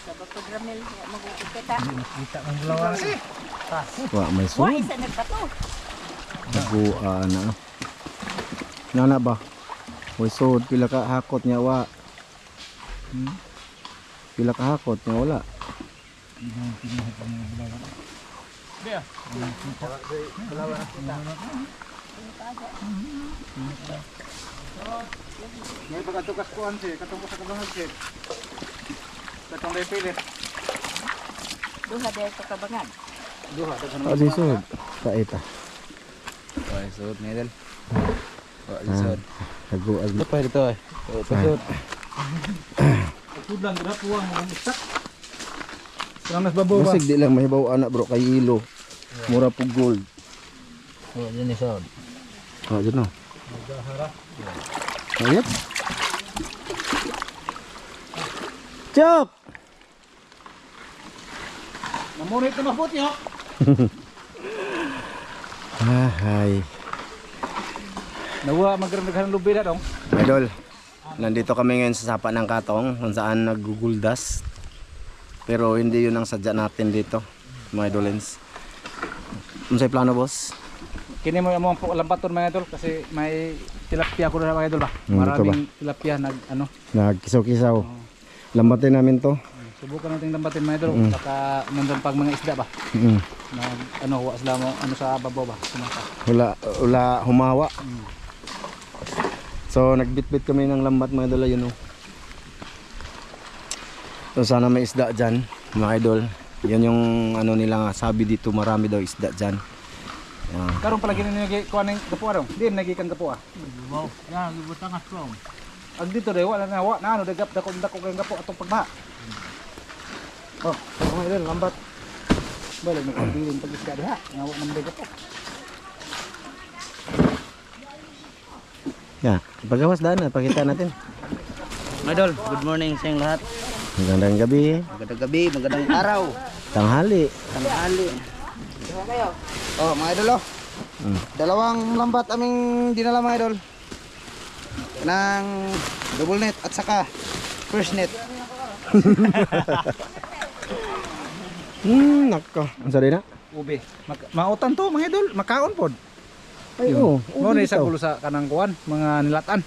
Sa pagramil, magkikita. Kita ng bulawa kasi. Wa may Wah, sud. isa nagpato. Naguan na. Nana ba? May sud pila ka hakot niya wa. Pila ka hakot niya wala. May pagkatukas kuan si, katong sa kabangag si. Katong day pilit. Duha dahil sa kabangan. Duha dagan Adi sud. Kaita. Ay, sud nidel. Wa sud. Naguan. Ito pa dito ay. Sud. Sud lang dira puwang mo istak. Mas babaw ba? Basig di lang mahibaw anak bro kay ilo. Mura po gold. Oh, yan ni sud. Ah, dyan o. Ayat. Chok! Namunit na mabuti ho. Hay. Nawa magrandagan ng lubi na dong. Idol, nandito kami ngayon sa Sapa ng Katong kung saan naguguldas. Pero hindi yun ang sadya natin dito, mga idolens. Ano sa'yo plano, boss? Kini mo ang lampaton mga idol kasi may tilapia ko na mga idol ba. ito ba? Maraming tilapia nag ano. Nagkisaw-kisaw. Lambatin namin to. Subukan natin lambatin mga idol. Baka nandun pag mga isda ba. Mm. Nag ano huwa sila mo ano sa babaw ba. Sumaka. Wala humawa. So nagbitbit kami ng lambat mga idol, yun o. So sana may isda dyan, mga idol. Yan yung ano nila sabi dito, marami daw isda dyan. Yan. Karon pala gini nagi kuan ning gapuha dong. Di nagi kang gapuha. Wow, ya gibutang aswang. Ag dito de wala na wa na ano dagap dako kang gapo atong pagbaha. Oh, mga idol lambat. Balik mo pagbilin pag isda diha. Ngawa man de gapo. Yan, pagawas daan na, pakita natin. Idol, good morning sa inyong lahat. Magandang gabi, Magandang gabi, magandang araw. tanghali. Tanghali. Oh, mga idol oh. Dalawang lambat aming dinala mga idol. Ng double net at saka first net. Nako. Ang sorry na? Ube. Mautan to mga idol, makaon pod. Ay, oo. Mo Ubi ni sa bitaw. gulo sa kanang kuan, mga nilatan.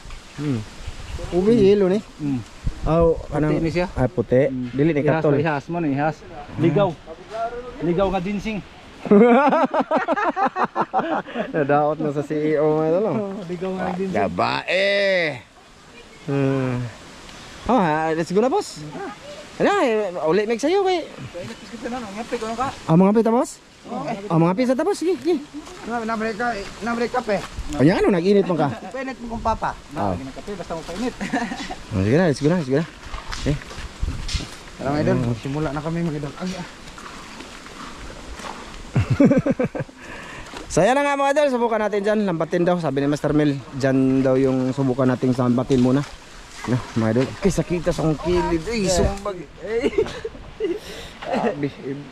Ubi, yelo ni. Aw, Puti ni siya. Ay, puti. Dili ni Ihas, katol. ihas mo ni ihas. Ligaw. Ligaw nga ginseng. Nadaot na sa CEO mga idol. Ligaw nga ginseng. Gabae. Oh, let's go na, boss. Ano, ulit meg sayo kay. Init kita na, ngapi ko ka. Mga pita, boss? Mga pisa tapos, sige, sige. Nabre kape. Kanya ano, nag-init mo ka? Penet mo kung papa. Oh. Ginakape basta mo painit. Sige na, let's go na, let's go na. Tara mga idol, simula na kami mga idol. Saya na nga mga idol, subukan natin dyan. Lambatin daw, sabi ni Master Mel. Dyan daw yung subukan nating lambatin muna. No, mga idol. Kaysa kita sa kong kilid. Ay, sumbag.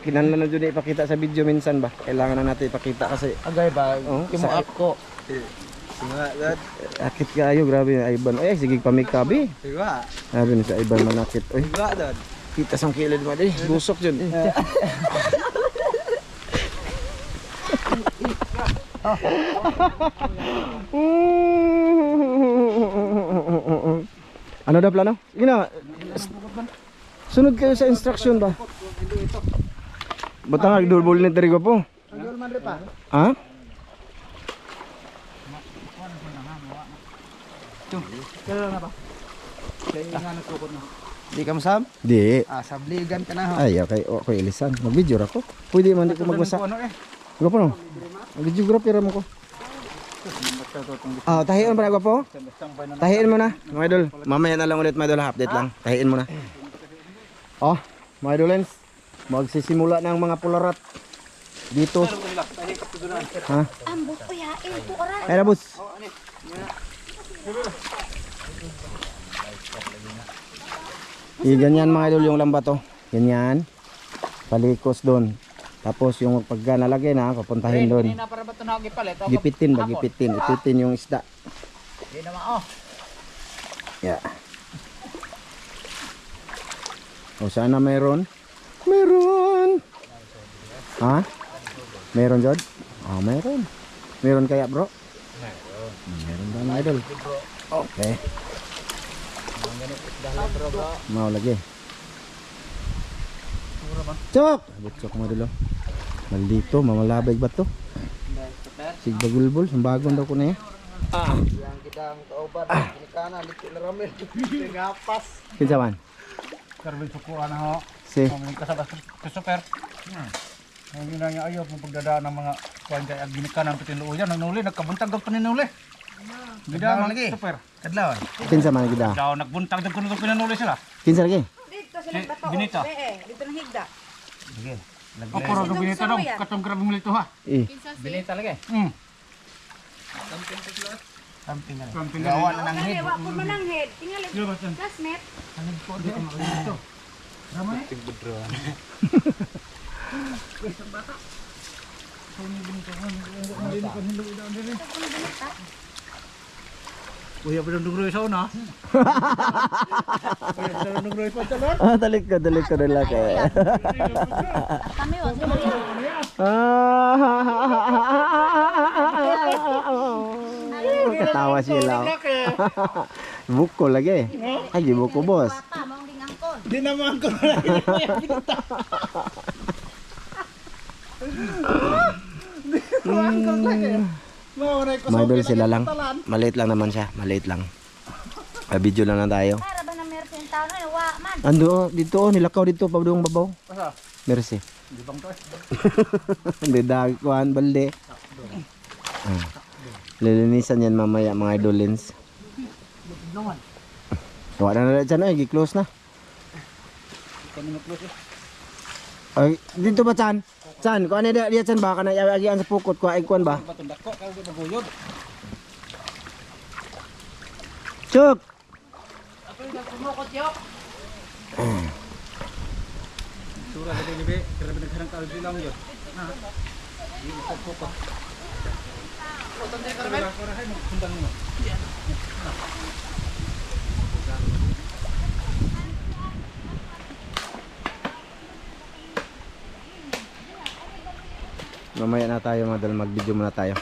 Kinanlan na dyan ipakita sa video minsan ba? Kailangan na natin ipakita kasi Agay ba? Oh, Kimuap ko. akit kayo, grabe na Ivan. Ay, sige pamikabi. Diba? Sabi ni sa Ivan manakit. Ay, Diba doon? kita sa kilid mo. Ay, busok dyan. Ano daw plano? Sige na. Sunod kayo sa instruction ba? Butang nagdulbol ni Trigo po. Ha? Kailan na ba? Kaya nga nagtukod na. Di ka masam? Di. Sabligan ka na ho. Ay, okay ilisan. Mag-video ra ko. Pwede man di ko magbasa. Ano eh? Gwapo no? Mag-videographer mo ko. Ah, tahiin pa na gwapo? Tahiin mo na, mga idol. Mamaya na lang ulit mga idol, update lang. Tahiin mo na. Oh, mga idolens. Magsisimula ng mga pularat dito. Ha? Ambot ko yain po oras. Ay, Rabus. Ganyan mga idol yung lambat to. Ganyan. Palikos doon. Tapos yung pagka nalagay na, papuntahin doon. Hindi na para ba ito nakipalit? Gipitin ba? Gipitin. Ipitin yung isda. Hindi naman oh. Yeah. O sana meron. Meron. Ha? Meron Jod? Oh, meron. Meron kaya bro? Meron ba mga idol? Okay. Mau lagi. Cok! Butsok mo dulu. Maldito, mamalabay ba to? Sigbagulbol, sumbagon daw ko na yan. Yang kita kauban ini kana dito na ramel. Gapas. Kinsa man? Karbil sukuan ho. Si. Pamiling kasabas ke super. Ang ginanya ayaw mo pagdadaan ng mga kuan kay ginikanan pitinluyan nagnuli nagkabuntag og paninuli. Gida lagi. Super. Kadlaw. Kinsa man gida? Daw nagbuntag dag kuno pinanuli sila. Kinsa lagi? Dito sa nagbato. Binita. Dito ng higda. Sige. O puro do binita daw katong grabe mo lito ha. Eh. Binita lagi. Something na. Gawa na ng head. Wa ko manang head. Tingali. Classmate. Uy, apa dong dungro sa una? Uy, apa dong dungro pa talon? Ah, dalik ko dala kay. Kami wa sa Ketawa sila. Buko lagi. Ay, di buko bos. Papa, mong ding angkon. Di naman ko na Mga idol sila lang. Maliit lang naman siya. Maliit lang. Video lang na tayo. Para ba na meron yung tao na wa man. Ando, dito oh, nilakaw dito pabudong babaw. Asa? Mercy. Di bang to? Hindi dagkuhan balde. Lilinisan yan mamaya mga idolins. Wala na dyan ay, gi-close na. Ay, dito ba Chan? Chan, kung ano diya Chan ba? Kana agian sa pukot ko, ay kuhan ba? Patundak ko, kaya maguyod. Chuk! Sura sa dilibe, kaya nagharang ka albi lang yun. Hindi mo sa pukot. Mamaya na tayo mga dal, mag-video muna tayo.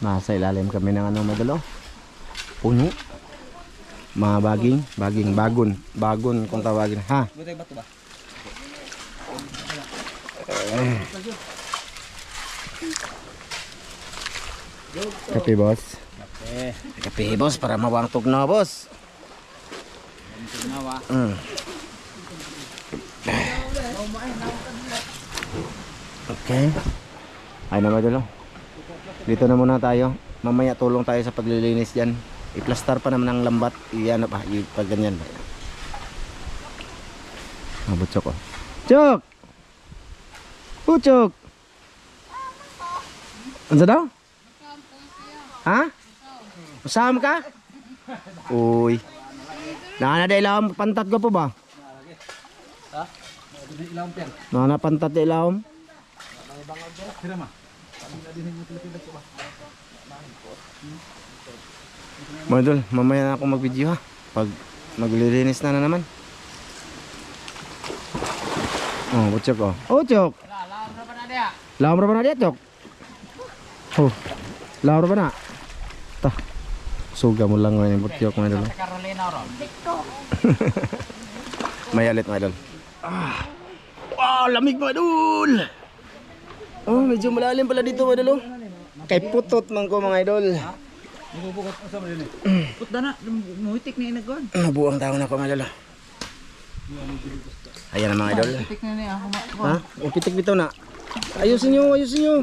Nasa ilalim kami ng ano madalo. Puno. Mga baging, bagon kung tawagin. Ha? Butay bato ba? Kape boss. Eh, Kape boss para mawangtog na boss. nawa. Okay. Ay na madalo. Dito na muna tayo. Mamaya tulong tayo sa paglilinis diyan. I-plaster pa naman ang lambat. Iyan pa, pag ganyan. Butsok ko. Chok! Butsok! Ano daw? Ha? Usam ka? Uy. Nana da ilawom pantat ko po ba? Ha? Ilawom pen. Nana pantat da ilawom? Sira ma. Mga idol, mamaya na ako mag-video ha. Pag maglilinis na naman. Oh, butsok ko. Oh, Chok! Lawom ra ba na diya, Chok? Oh, lawom ra ba na? Ta. Suga mo lang ngayon yung butyok mga idol. May alit mga idol. Wow, lamig mga idol. Oh, medyo malalim pala dito mga idol. Kay putot man ko mga idol. Nagbubukat sa mo din eh. Putda na, muhitik na inagwan. Nabuang tao na ko mga idol. Ayan na mga idol. Muhitik na niya ako ma. Ha? Upitik dito na. Ayusin nyo, ayusin nyo.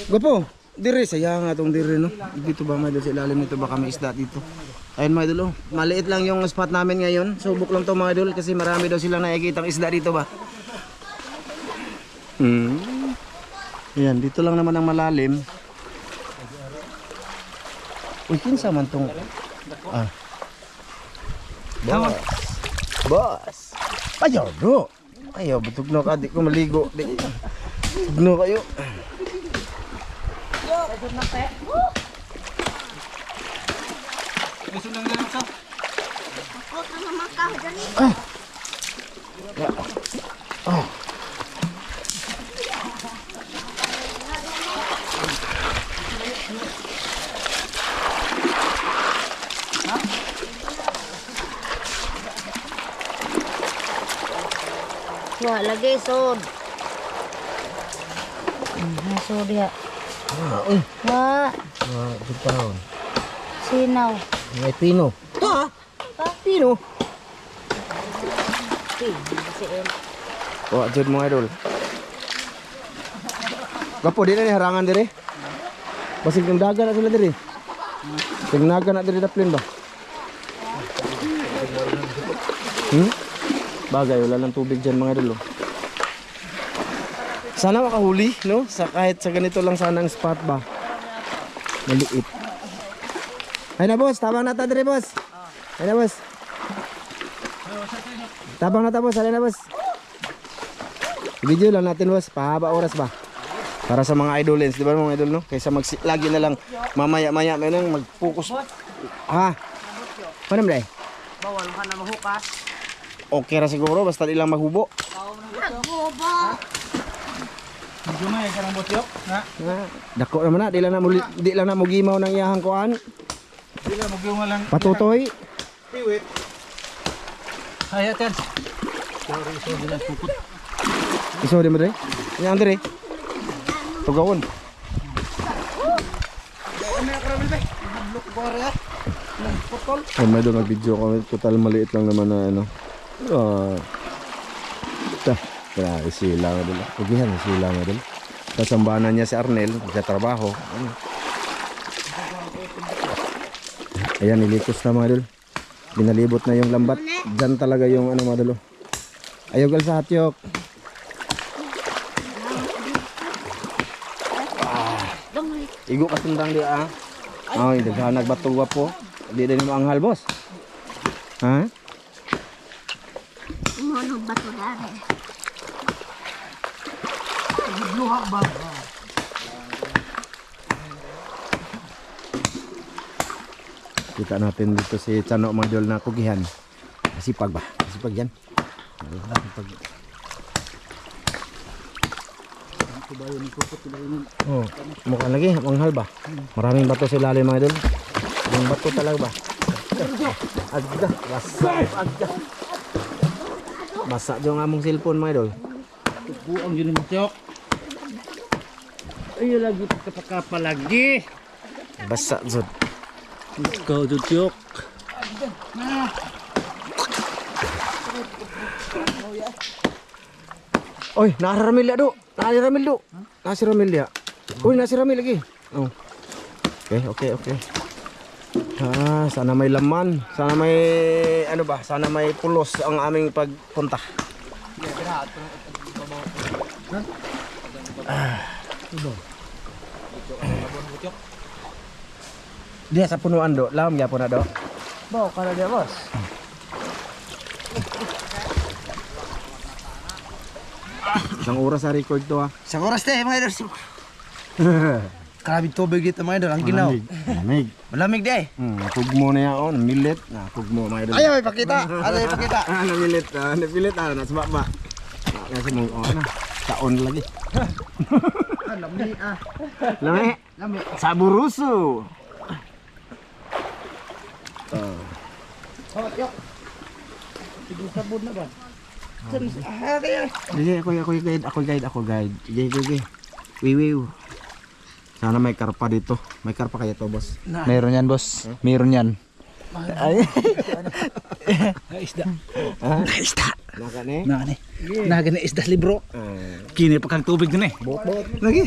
Gwapo. Dire, sayang nga itong dire no. Dito ba mga idol, sa ilalim nito ba kami isda dito. Ayun mga idol, oh. Maliit lang yung spot namin ngayon. Subok lang to mga idol kasi marami daw silang nakikitang isda dito ba. Ayan, dito lang naman ang malalim. Uy, kinsa man tong... Ah. Boss. Boss. Ayaw, bro. Ayaw, butog na ka. Di ko maligo. Tugno kayo. Sunang lang sa. Huwag na mamakaw dyan. Wah, lagi sod. Sod ya. Wah, Bitaw. sinaw. May pino. Ha? Pino? Kasi Wah, jud mga idol. Gapo di na ni harangan diri. Basig ng daga na sila diri. Tingnaga na diri daplin ba? Bagay, wala lang tubig dyan mga idol. Sana makahuli, no? Kahit sa ganito lang sana ang spot ba? Maliit. Ay na boss, tabang na ta diri boss. Ay na boss. Tabang na ta boss, ay na boss. Video lang natin boss, pahaba oras ba? Para sa mga idolens, di ba mga idol no? Kaysa lagi na lang mamaya-maya may nang mag-focus. Ha? Paano ba? Bawal ka na mahukas. Okay ra siguro basta di lang maghubo. Jumay ka ng botyok. Ha? Dako naman na, di lang na mugimaw ng iyahang kuan. Di ka mag-iunga lang. Patutoy. Piwit. Ay, atan. Iso di mo dre? Yang dre. Tugawon. Ay, may doon nag-video kami. Total maliit lang naman na ano. Kaya sila nga doon. Pugihan, sila nga doon. Kasambahanan niya si Arnel. Nagkatrabaho. Ayan, nilitos na mga doon. Binalibot na yung lambat. Diyan talaga yung ano mga doon. Ayaw sa hatyok. Igo ka tundang di ah. Ay, daghanag batog wapo. Di din mo anghal boss. Ha? Ano ba ito dami? Kita natin dito si Chano Madol na kugihan. Masipag ba? Masipag yan. Masipag. Oh, mukhang lagi, manghal ba? Maraming bato sa ilalim mga idol. Yung bato talaga ba? Agda, basa, agda. Basa yung among cellphone mga idol. Buang yun yung botyok. Ay, lagi kapakapa lagi. Basa zod. Ikaw, botyok. Oy, nasi Ramil ya, Dok. Nasi Ramil, Dok. Nasi Ramil ya. Uy, nasi Ramil lagi. Oh. Okay. Ah, sana may laman. Sana may ano ba? Sana may pulos ang aming pagpunta. Dia sa punuan, Dok. Lam ya pun ada. Bawa ka na dia, boss. Isang oras sa record to ah. Isang oras te, mga idol. Karabing tubig dito mga idol, ang ginaw. Malamig. Malamig di eh. Tugmo na yaon, milit. Tugmo mga idol. Ayaw, ipakita. Ayaw, ipakita. Namilit, napilit nasa baba. Nasa mo, na. Taon lagi. Lami ah. Lami. Saburuso. Oh, yok. Sige, sabon na ba? Sige, ako guide. Sige. Wiwiw. Sana may karpa dito. May karpa kaya to, boss. Meron yan, boss. Meron yan. Ay. Isda. Isda. Naka ni? Nani. Naga na isda libro. Kini pa kang tubig din eh. Bot. Lagi.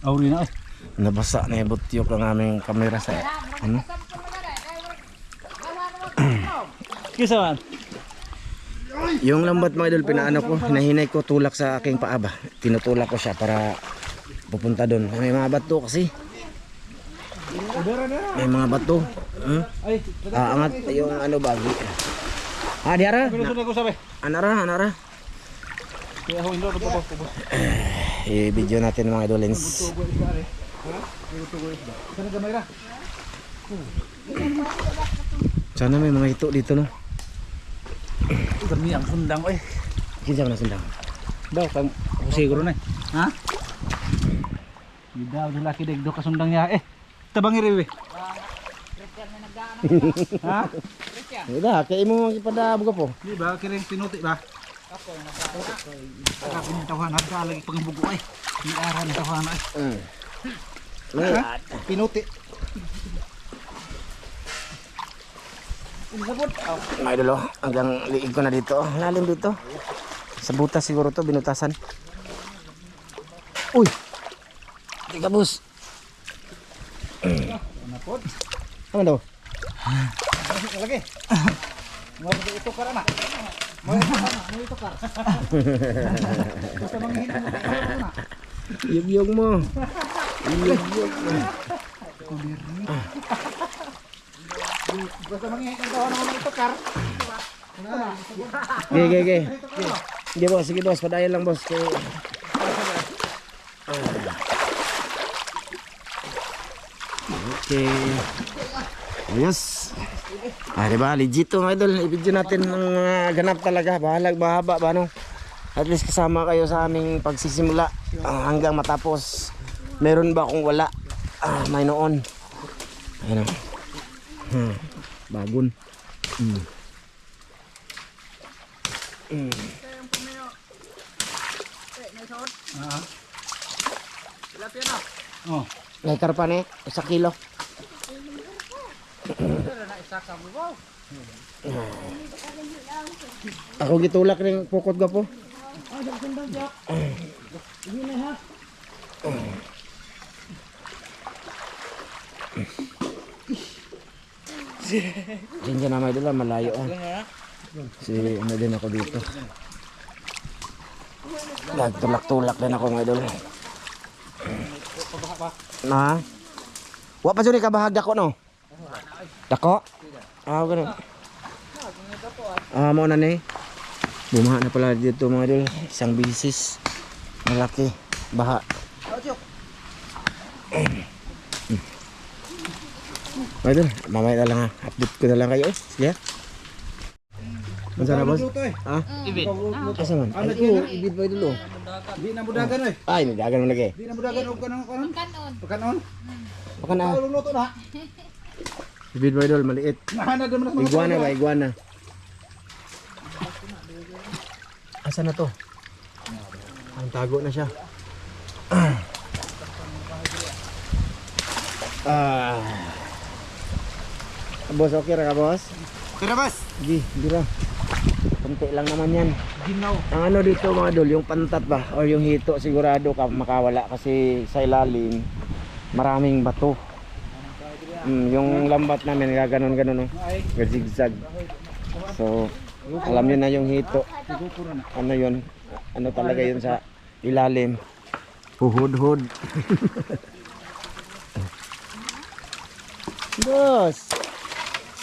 Auri na eh. Nabasa na yung butyok ang aming kamera sa ano? Kisa man. Yung lambat mga idol, pinaano ko, hinahinay ko tulak sa aking paa ba. Tinutulak ko siya para pupunta doon. May mga bato kasi. May mga bato. Angat yung ano bagi. Diara. Ko sabi. Anara. Kaya ho indo ko boss. i-video natin mga idolins. Tugo isda re. Ha? Tugo isda. Sana gamay ra. Sana may mga hito dito no. Kami ang sundang oy. Kinsa man na sundang. Daw kang siguro na. Ha? Daw laki degdo ka sundang niya eh. Tabangi rewe. Ha? Ida, kay mo ipadabog po. Di ba kiring pinuti ba? Ako pinitawahan ka lagi pangbugo ay. Di aran tawahan ay. Pinuti. Mga idol oh, hanggang liig ko na dito. Lalim dito. Sa butas siguro to, binutasan. Uy! Di ka bus. Napod. Ano daw? Lagi. Mo ito ka na. Mo ito ka. Basta manghihin mo na. Yug-yug mo. Yug-yug mo. Basta manghihin ito ano ito ka. Ge. Sige boss, sige boss, padayon lang boss. Kay... Okay. Ayos. Diba? Legit to mga idol. I-video natin ng mga ganap talaga. Bahalag, bahaba ba no? At least kasama kayo sa aming pagsisimula hanggang matapos. Meron ba kung wala? May noon. Ayun o. Bagon. Oh. May karpan eh. 1 kilo. Ako gitulak ring pukot gapo. Diyan na may dala malayo ah. Si ano din ako dito. Nagtulak-tulak din ako mga idol. Na? Wa pa jud ka bahag dako no? Dako? Ganun. Mo na ni. Bumaha na pala dito mga idol. Isang bisis. Malaki. Baha. Idol, mamaya na lang ha. Update ko na lang kayo. Sige. Masa na boss? Ha? Ibid. Asa man? Ay ko, ibid pa idol. Di na mudagan oy. Ay, nidagan mo lagi. Di na mudagan og kanang kanon. Pagkanon. Baka na. Luluto na. Ibid pa idol, maliit. Nahana din mo na. Iguana ba, iguana. Asa na to? Ang tago na siya. Boss, okay ra ka boss? Kira bas. Di ra. Kunti lang naman yan. Ginaw. Ang ano dito mga idol, yung pantat ba or yung hito sigurado ka makawala kasi sa ilalim maraming bato. Yung lambat namin gaganon-ganon oh. Zigzag. So alam niyo na yung hito. Ano yun? Ano talaga yun sa ilalim? Huhud-hud. Boss.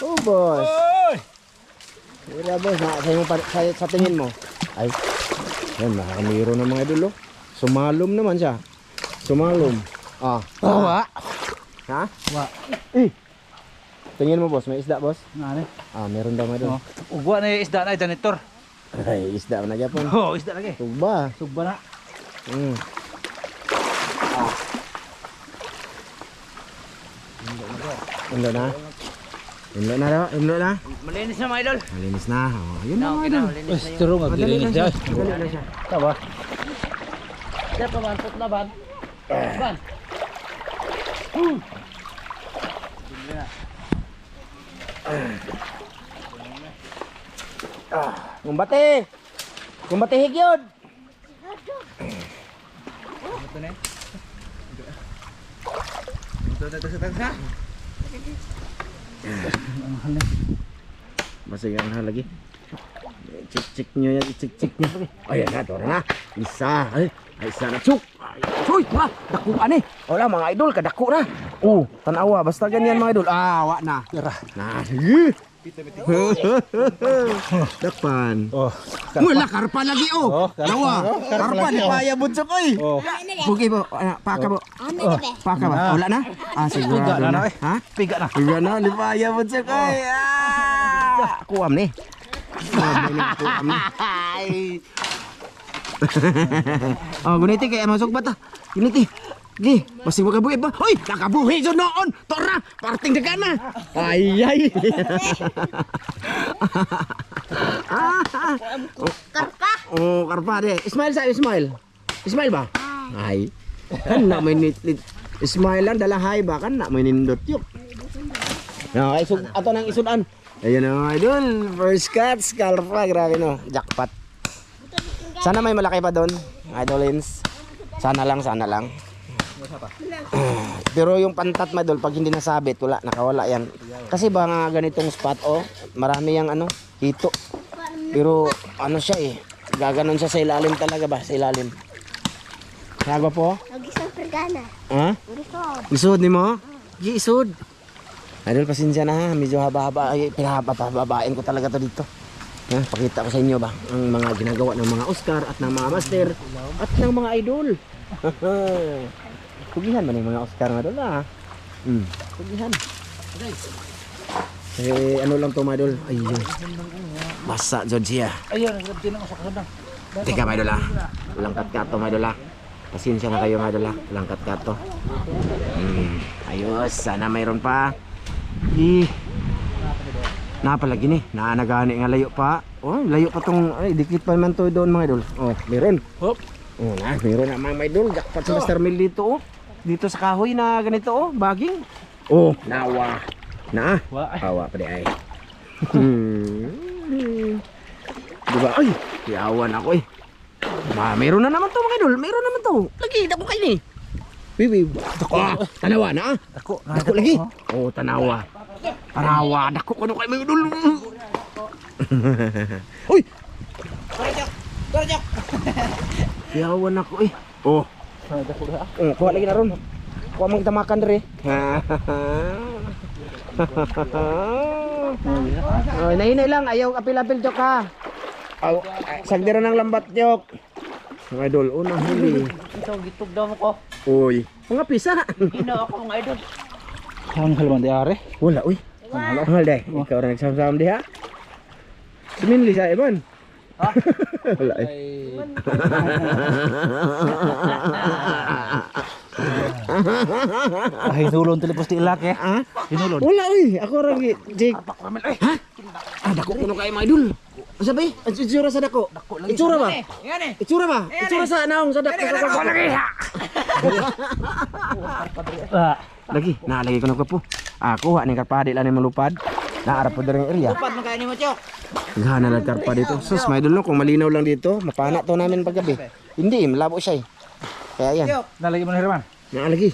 Oh boss. Wala boss, sa tingin mo. Ay, yan, nakakamiro ng mga idol, oh. Sumalom naman siya. Sumalom. Wa. Ha? Wa. Tingin mo boss, may isda boss? Ngani? Meron daw mga idol. Ugwa na isda na janitor. Ay, isda na gyapon. Oh, isda lagi. Tugba. Sugba na. Inlo na. Inlo na daw, inlo na. Malinis na mga idol. Malinis na. Yun na mga idol. Turong ang Madali lang siya. Tawa. Diyan pa man, put na ban. Ban. Kumbate. Kumbate higyod. Ito na. Ito na sa tagsa. Masih yang lagi. Cik-cik nyo yan, cik-cik nyo. Ayan na, ito na. Isa. Ay, isa na. Chuk. Choy, ha. Dakuan eh. Wala mga idol, kadako na. Tanawa. Basta ganyan mga idol. Wa na. Tira. Nah. Dakpan. Oh. Wala karpa lagi oh. Oh, karpa. Dawa. Karpa di paya bunsok oy. Oh. Buki po, paka po. Paka ba? Wala na? Ah, sigurado Piga na, na. eh. Ha? Piga na. Piga na, lipaya bunsok oy. Kuam ni. Kuam ni. Oh, guniti kaya masuk ba ta? Guniti. Gi, masih magabuhi ba? Hoy, nakabuhi so noon. Tora, parting degan na. Ay ay. Karpa. Oh, karpa deh. Ismail sa Ismail. Ismail ba? Ay. Kan na may Ismail lang dala hay ba kan na may nindot yuk. No, isud ato nang isudan. Ayun na idol, first cuts, karpa, grabe no. Jackpot. Sana may malaki pa doon, idolins. Sana lang, sana lang. Pero yung pantat madol pag hindi nasabit, wala, nakawala yan. Kasi ba nga ganitong spot oh, marami yang ano, hito. Pero ano siya eh, gaganon siya sa ilalim talaga ba, sa ilalim. Nago po? Nag-isang pergana. Ha? Ulisod. Isod ni mo? Gi isod. Idol, pasensya na ha, medyo haba-haba, ay pinahabababain ko talaga to dito. Ha, pakita ko sa inyo ba ang mga ginagawa ng mga Oscar at ng mga master at ng mga idol. Kugihan man yung mga Oscar nga doon ha. Kugihan. Eh, ano lang to mga idol? Ayun. Basa, Georgia. Ayun, nagabdi na ako sa kasandang. Teka mga idol ha. Walang kat-kato mga idol ha. Pasensya na kayo mga idol ha. Walang kat-kato. Ayos, sana mayroon pa. Napalagi ni. Naanagani nga layo pa. Oh, layo pa tong ay dikit pa man to doon mga idol. Oh, meron. Hop. Oh, meron na mga idol. Jackpot sa Master Mill dito oh. Dito sa kahoy na ganito oh, baging. Oh, nawa. Na. Awa pa di ay. Diba? Ay, iyawan ako eh. Meron na naman to mga idol. Meron naman to. Lagi, dako kayo ni. Bibi. Tanawa na ah. Dako lagi. Oh, tanawa. Tanawa. Dako ko na kayo mga idol. Uy! Korjok! Iyawan ako eh. Oh. Kuha lagi na ron. Kuha mong tamakan dere. Oh, nahinay lang. Ayaw apil-apil jok ha. Sagdira ng lambat jok. Mga idol, unang huli. Ito, gitog daw ko. Uy, mga pisa. Ina ako mga idol. Ang halaman di are. Wala, uy. Hangal day. Ikaw na nagsam-sam di ha. Suminli sa iban. Ha? Wala eh. Hinulon telepos di ilak ya. Ha? Hinulon. Wala uy. Ako ragi. Jake. Ha? Dako kuno kay mga idol. Asa ba? Itsura sa dako. Itsura ba? Yan eh. Itsura ba? Itsura sa naong sa dako. Lagi, nalagi ko na ko po. Kuha ni karpadi lang ni malupad. Naarap po din area. Upat magkain mo, Chok. Gana lang karpa dito. Sus, may idol no, kung malinaw lang dito, mapana to namin paggabi. Hindi, malabo siya eh. Kaya yan. Nalagi mo na Herman. Naalagi.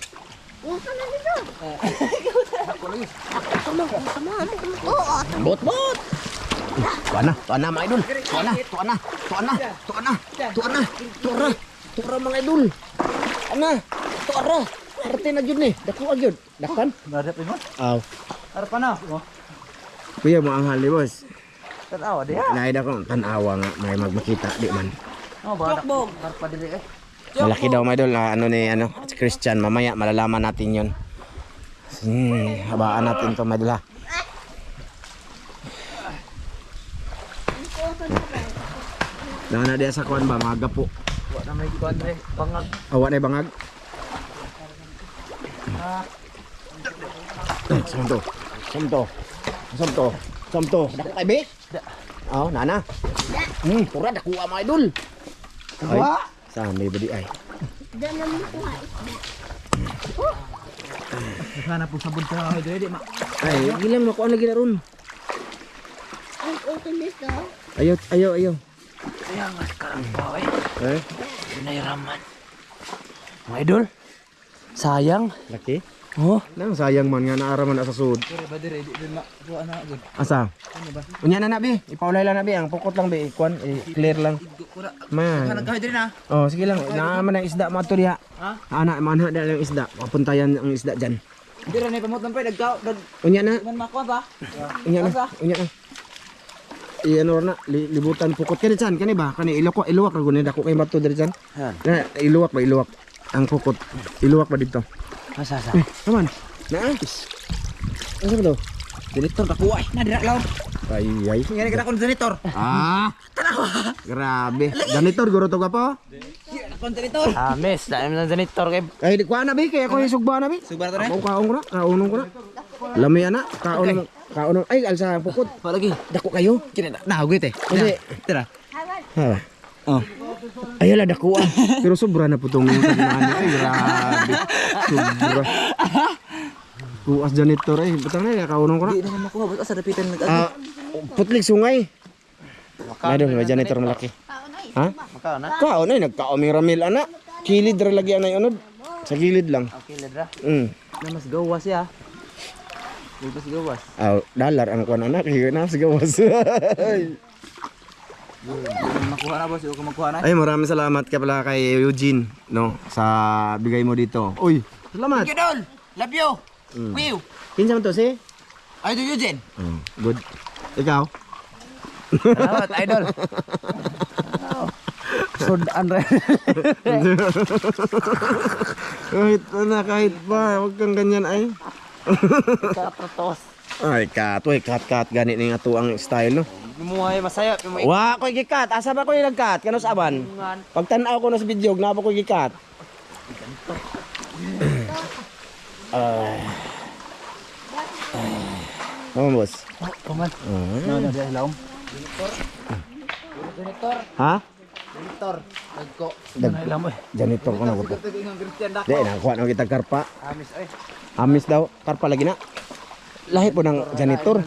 Bot. Tuan na mga idol. Tuan na mga idol. Tuara. Arte na jud ni. Dako agyud. Dakan. Nadap mo. Aw. Harap na. Kuya mo ang hali boss. Tatawa di. Naida ko tanawa nga may magmakita di man. Oh, ba? Harap pa dili eh. Malaki daw mga idol na ano ni si Christian, mamaya malalaman natin 'yon. Habaan natin 'to mga idol ha. Na dia sa kuan ba mga gapo. Wa na may kuan re. Bangag. Awa na bangag. Samto. Dako kay be? Oh, nana. Pura dako mga idol. Ay, samay ba di ay? Sana po sabon sa mga di ma. Ay, ilang makuha lagi na ron. Ayaw. Kaya nga sekarang pa Eh? Pinahiraman. Mga idol. Sayang. Laki? Oh. Nang sayang man nga naaraman na sa sud. Pero ba dire di ma kuha na gud. Asa? Unya na na be, ipaulay lang na be, ang pukot lang be, kuan, clear lang. Man. Nagkahoy dire na. Oh, sige lang. Naaman ang isda mo ato diha. Ha? Ana manha dala ang isda. Papuntayan ang isda diyan. Hindi rin ay pamutan pa, Unya na. man makuha ba? Unya na. Unya na. Ano na, libutan pukot kani dyan, kani ba? Kani iluwak ra guni dako kay bato diri dyan. Na iluwak ba iluwak ang pukot. Iluwak ba dito? Asa. Naman. Nice. Ano ba daw? Janitor kakuha eh. Nadira law. Ay ay. Ngani kita kon janitor. Grabe. Janitor guro to ka po? Kon janitor. Miss, dahil na janitor kay Ay di ko na bi kay ako isugba na bi. Subar to na. Ako kaon ko na, kaunong ko na. Lami ana, kaon ay alsa ang pukot. Pa lagi. Dako kayo. Kini nahugit eh. Kasi Tira. ha. Oh. Ayala dako ah. Pero sobra na putong yung kaginaan niya. Ay grabe. Sobra. Kuas janitor ay butang na kaunong ko na. Di naman makuha ba asa dapitan nag Putlig sungay. Madon may janitor malaki. Ha? makaon na. Kaon ay nagkaon may ramil ana. Kilid ra lagi anay unod. Sa gilid lang. Okay, ladra. na mas gawas ya. Mas gawas. Dalar ang kuan anak kay na sa gawas. Makuha na boss, ko makuha na. Ay maraming salamat ka pala kay Eugene no sa bigay mo dito. Uy, salamat. Thank you, Dol. Love you. Wiw. Kinsa man to si? Ay, do Eugene. Good. Ikaw? Salamat, idol. Sudan re. kahit pa, wag kang ganyan ay. Kapratos. Ay, kat gani ning ato ang style no. Muhay masaya, pimuhay. Wa ko gikat, asa ba ko nagkat kanos aban? Pag tan-aw ko na sa video, na ba ko gikat? Boss. Kuman. No, dia laom. Ha? Janitor. Nagko. Janitor ko na ko. Ingon Christian dak. Di na kuha na kita karpa. Amis ay. Amis daw, karpa lagi na. Lahi po ng janitor.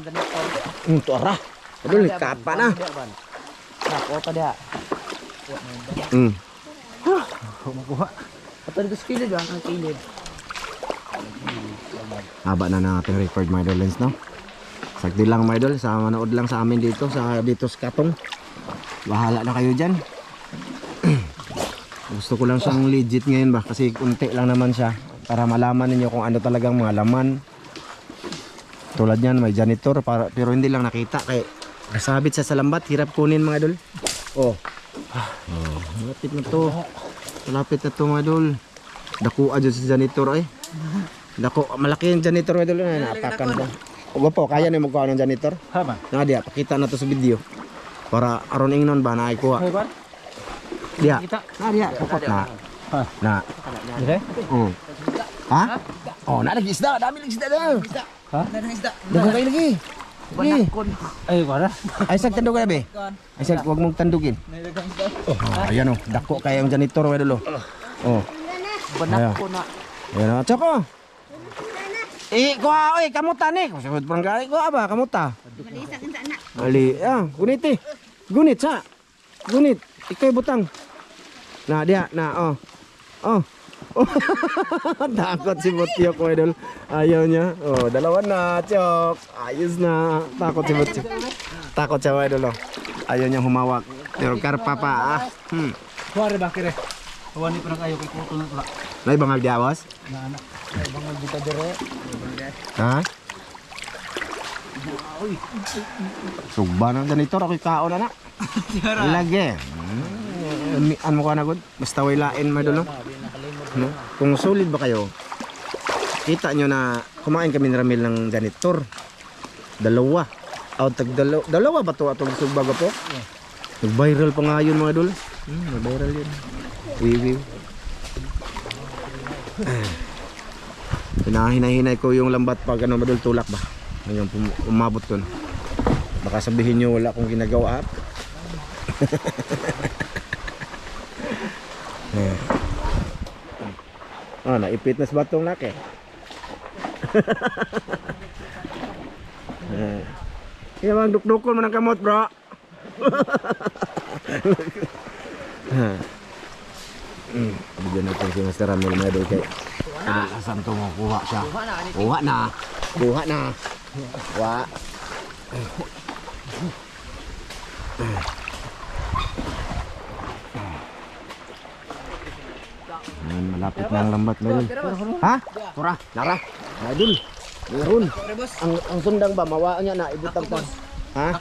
Tuara. Adul kapa na. Ako pa dia. Atau di kilid ba ang kilid. Haba na ng ating record my idol lens no. Sakdi lang my idol, sa manood lang sa amin dito sa Katong. Bahala na kayo diyan. Gusto ko lang siyang legit ngayon ba kasi unti lang naman siya para malaman niyo kung ano talagang mga laman. Tulad niyan may janitor pero hindi lang nakita kay nasabit sa lambat, hirap kunin mga idol. Oh. Malapit na to. Malapit na to mga idol. Dako adyo sa janitor ay. Dako malaki yung janitor mga idol na napakan ko. Ogo po, kaya na magkuha ng janitor? Hama. Nga diya, pakita na to sa video. Para aron ingnon ba na ikuha. Hey, bar. Diya. Nga diya, pukot na. Na. Dire? Ha? Oh, na lagi isda, dami lagi isda daw. Ha? Nang isda. Dago kayo lagi. Lagi. Ay, bara. Ay sag tandog na be. Ay sag wag mong tandugin. Naidagang isda. Oh, ayan oh, dako kaya yung janitor mga idol. Oh. Banak ko na. Ayan oh, tsako. Kuha, oy, kamuta ni. Kusabot parang gali ko ba, kamuta. Malisa kin sana. Ali, gunit eh. Gunit sa. Gunit. Ikaw butang. Na dia, na oh. Oh. Takot si Butyo ko idol. Ayaw niya. Oh, dalawa na, chok. Ayos na. Takot si Butyo. Takot siya idol oh. Ayaw niya humawak. Pero karpa pa ah. Kuwari ba kire? Wani pa kayo kay kuto na tula. Nay bangag diawas? Na anak. Ay bangag kita dire. Ha? Sugba na janitor ako kaon na na. Lagi. Ano ko na gud? Basta way lain madolo. No? Kung solid ba kayo? Kita nyo na kumain kami ng ramil ng janitor. Dalawa. Dalawa ba to atong sugba po? Nag-viral pa nga yun mga dol. Nag-viral yun. Wiwi. Hinahinay ko yung lambat pag ano madol tulak ba. Yung umabot dun. Baka sabihin nyo wala akong ginagawa. Naipit na sa batong laki. Kaya bang dukdukol man ang kamot bro. Bigyan natin si Master Ramil Medal kay asan to mo kuha siya. Kuha na. Kuha na. Kuha. Malapit na ang lambat Medal. Ha? Tura, nara. Idol. Meron. Ang sundang ba mawaan niya na ibutang pa. Ha?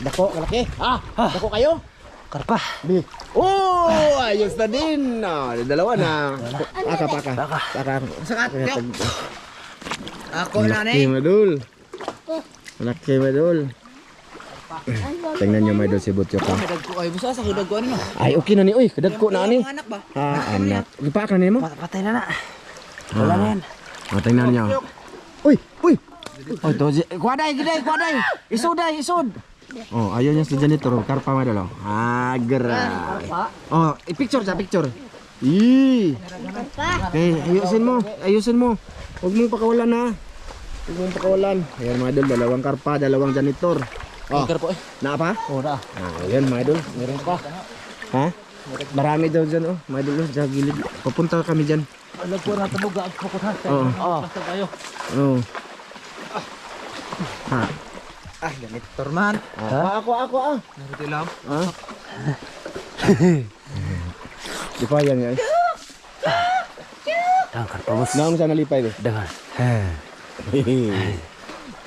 Dako malaki. Dako kayo? Karpa. Bi. Oh, ayos na din. Dalawa na. Paka. Sakat, yo. Ako na Malaki, Madul. Malaki, Madul. Tingnan niyo, Madul, si Butchok. May dagko ay busa sa dagko ano. Ay, okay na ni. Uy, kadagko na ni. Anak ba? Anak. Ipa ka na mo? Patay na na. Wala na yan. Tingnan niyo. Uy. Uy, to. Kuaday. Isod. Oh, ayaw niya sa janitor. Karpa, Madul. Agra. Oh, picture. Ih. Okay, ayusin mo. Huwag mong pakawalan ha. Ayan mga idol, dalawang karpa, dalawang janitor. Oh, Karpa eh. na pa? Oo na. Ayan mga idol, meron pa. Ha? Marami daw dyan oh, mga idol, sa gilid. Papunta kami dyan. Alam ko na tabuga ang pukot ha. Oo. Basta tayo. Oo. Ha? Janitor man. Ako. Narito lang. Ha? Di pa yan yan. Ang karpa boss. Naong sana lipay ba? Dengan.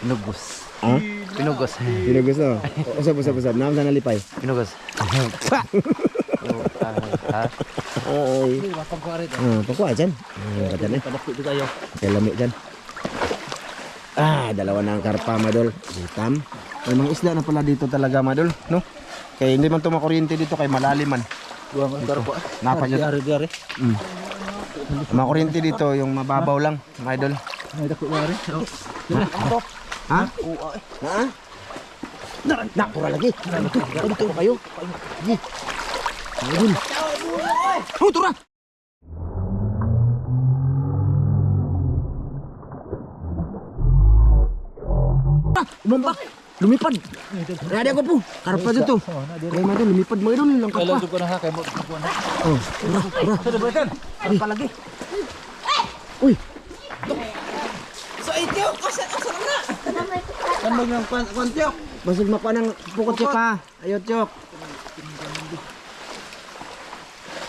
Pinugos. Ha? Pinugos. Pinugos no? Usap. Naong sana lipay. Pinugos. Ay. Pakuha dyan. Katan eh. Padako di tayo. Kaya lamig dyan. Dalawa na ang karpa, Madol. Hitam. May mga isda na pala dito talaga, Madol. No? Kaya hindi man ito makuryente dito, kaya malalim man. Dua ang karpa. Napa dyan. Dari. Makuryente dito, yung mababaw lang, Madol. May dako dari. Ha? Na, pura lagi. Ito kayo. Madol. Oh, tura! Umambak! Lumipad! Ada ako po! Karpa dito! Kaya Madol, lumipad mo idol lang Kailan karpa. ko na ha kay mo ko na. Oh, tura! Sada ba tan? Karpa lagi. Uy! So ito, kasi asa na. Kan mo yung kwantyo. Basig makuha ng pukot siya ka! Ayot chok!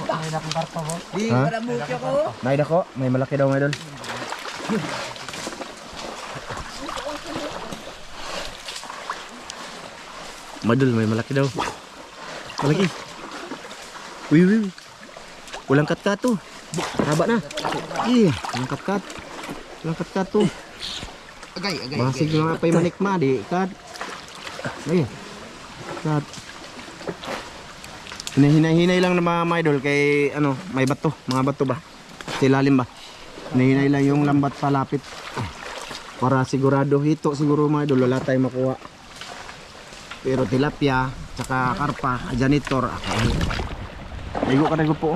Ay na kong karpa mo. Di Ha? kada mo ko. Naida ko, may malaki daw Madol. Madol, may malaki daw. Malaki. Uy. Walang kat-kat to. Haba na. Walang kat-kat. Walang kat-kat to. Agay. Masig mga pay manikma, di kat. Ay. Kat. Hinay-hinay lang na mga idol kay ano, may bato, mga bato ba? Sa ilalim ba? Hinay lang yung lambat palapit. Para sigurado hito siguro mga idol, wala tayong makuha. Pero tilapia, tsaka karpa, janitor. Ligo ka na po.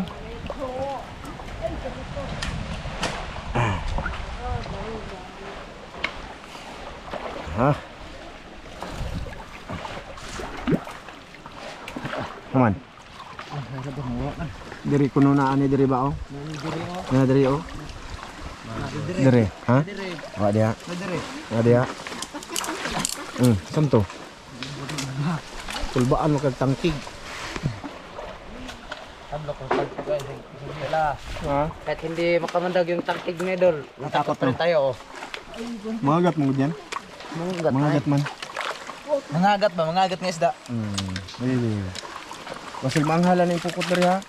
Ha? Naman. Diri kuno na ani diri ba oh? Na diri oh. Diri, ha? Wa dia. Wa dia. Santo. Kulbaan mo kag tangkig. Tablo ko sa sila. Ha? Kahit hindi makamandag yung tangkig ni Idol. Natakot pa rin tayo oh. Mangagat mo diyan. Mangagat man. Mangagat nga isda. Dili. Wasil manghala na yung pukot diri ha.